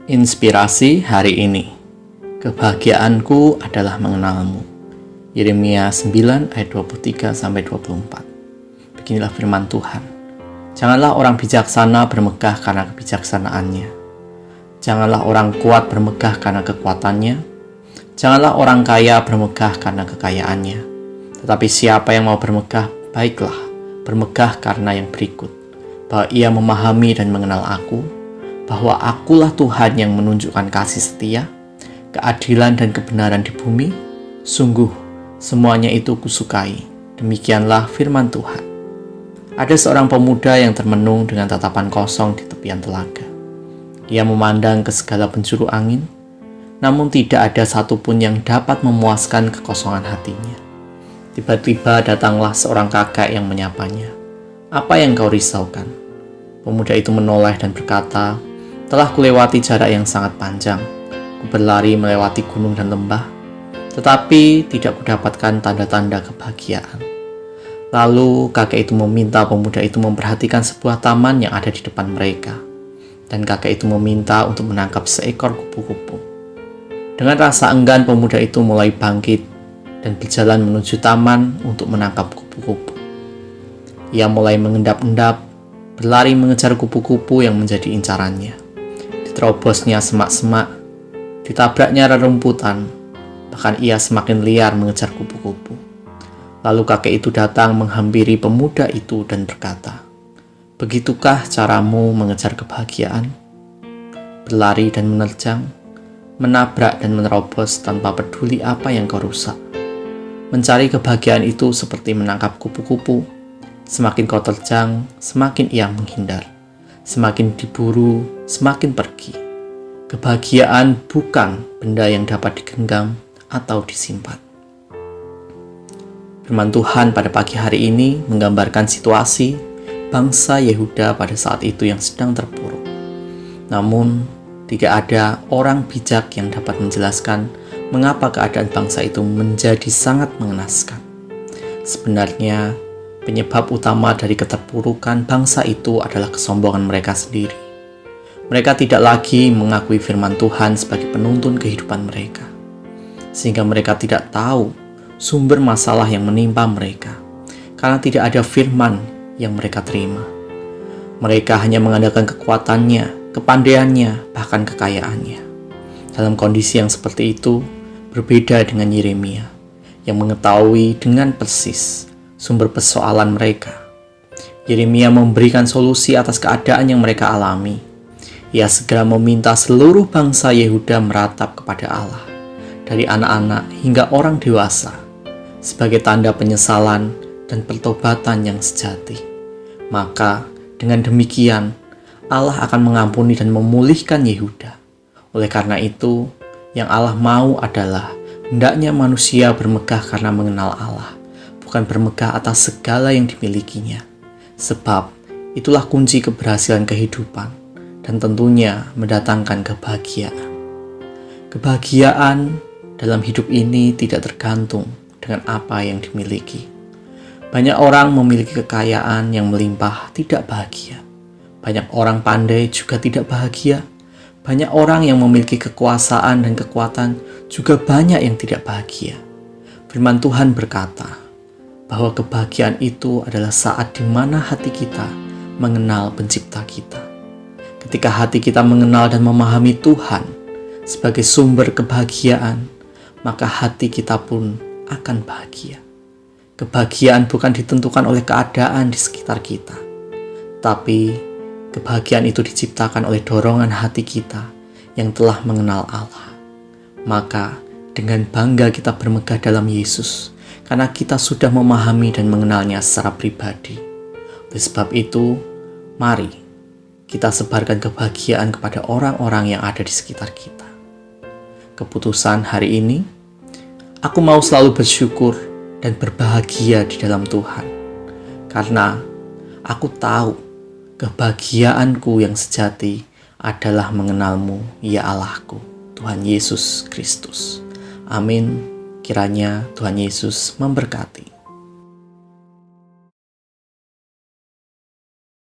Inspirasi hari ini. Kebahagiaanku adalah mengenalmu. Yeremia 9 ayat 23-24. Beginilah firman Tuhan. Janganlah orang bijaksana bermegah karena kebijaksanaannya. Janganlah orang kuat bermegah karena kekuatannya. Janganlah orang kaya bermegah karena kekayaannya. Tetapi siapa yang mau bermegah, baiklah bermegah karena yang berikut. Bahwa ia memahami dan mengenal aku, bahwa akulah Tuhan yang menunjukkan kasih setia, keadilan dan kebenaran di bumi. Sungguh, semuanya itu kusukai. Demikianlah firman Tuhan. Ada seorang pemuda yang termenung dengan tatapan kosong di tepian telaga. Ia memandang ke segala penjuru angin, namun tidak ada satupun yang dapat memuaskan kekosongan hatinya. Tiba-tiba datanglah seorang kakek yang menyapanya. "Apa yang kau risaukan?" Pemuda itu menoleh dan berkata, "Telah kulewati jarak yang sangat panjang. Ku berlari melewati gunung dan lembah, tetapi tidak kudapatkan tanda-tanda kebahagiaan." Lalu kakek itu meminta pemuda itu memperhatikan sebuah taman yang ada di depan mereka. Dan kakek itu meminta untuk menangkap seekor kupu-kupu. Dengan rasa enggan, pemuda itu mulai bangkit dan berjalan menuju taman untuk menangkap kupu-kupu. Ia mulai mengendap-endap, berlari mengejar kupu-kupu yang menjadi incarannya. Diterobosnya semak-semak, ditabraknya rerumputan, bahkan ia semakin liar mengejar kupu-kupu. Lalu kakek itu datang menghampiri pemuda itu dan berkata, "Begitukah caramu mengejar kebahagiaan? Berlari dan menerjang, menabrak dan menerobos tanpa peduli apa yang kau rusak. Mencari kebahagiaan itu seperti menangkap kupu-kupu. Semakin kau terjang, semakin ia menghindar. Semakin diburu, semakin pergi. Kebahagiaan bukan benda yang dapat digenggam atau disimpan." Firman Tuhan pada pagi hari ini menggambarkan situasi bangsa Yehuda pada saat itu yang sedang terpuruk. Namun, tidak ada orang bijak yang dapat menjelaskan mengapa keadaan bangsa itu menjadi sangat mengenaskan. Sebenarnya, penyebab utama dari keterpurukan bangsa itu adalah kesombongan mereka sendiri. Mereka tidak lagi mengakui firman Tuhan sebagai penuntun kehidupan mereka, sehingga mereka tidak tahu sumber masalah yang menimpa mereka, karena tidak ada firman yang mereka terima. Mereka hanya mengandalkan kekuatannya, kepandaiannya, bahkan kekayaannya. Dalam kondisi yang seperti itu, berbeda dengan Yeremia, yang mengetahui dengan persis sumber persoalan mereka. Yeremia memberikan solusi atas keadaan yang mereka alami. Ia segera meminta seluruh bangsa Yehuda meratap kepada Allah, dari anak-anak hingga orang dewasa, sebagai tanda penyesalan dan pertobatan yang sejati. Maka, dengan demikian, Allah akan mengampuni dan memulihkan Yehuda. Oleh karena itu, yang Allah mau adalah hendaknya manusia bermegah karena mengenal Allah, bukan bermegah atas segala yang dimilikinya. Sebab itulah kunci keberhasilan kehidupan dan tentunya mendatangkan kebahagiaan. Kebahagiaan dalam hidup ini tidak tergantung dengan apa yang dimiliki. Banyak orang memiliki kekayaan yang melimpah tidak bahagia. Banyak orang pandai juga tidak bahagia. Banyak orang yang memiliki kekuasaan dan kekuatan juga banyak yang tidak bahagia. Firman Tuhan berkata, bahwa kebahagiaan itu adalah saat di mana hati kita mengenal pencipta kita. Ketika hati kita mengenal dan memahami Tuhan sebagai sumber kebahagiaan, maka hati kita pun akan bahagia. Kebahagiaan bukan ditentukan oleh keadaan di sekitar kita, tapi kebahagiaan itu diciptakan oleh dorongan hati kita yang telah mengenal Allah. Maka dengan bangga kita bermegah dalam Yesus, karena kita sudah memahami dan mengenalnya secara pribadi. Oleh sebab itu, mari kita sebarkan kebahagiaan kepada orang-orang yang ada di sekitar kita. Keputusan hari ini, aku mau selalu bersyukur dan berbahagia di dalam Tuhan, karena aku tahu kebahagiaanku yang sejati adalah mengenalmu, ya Allahku, Tuhan Yesus Kristus. Amin. Kiranya Tuhan Yesus memberkati.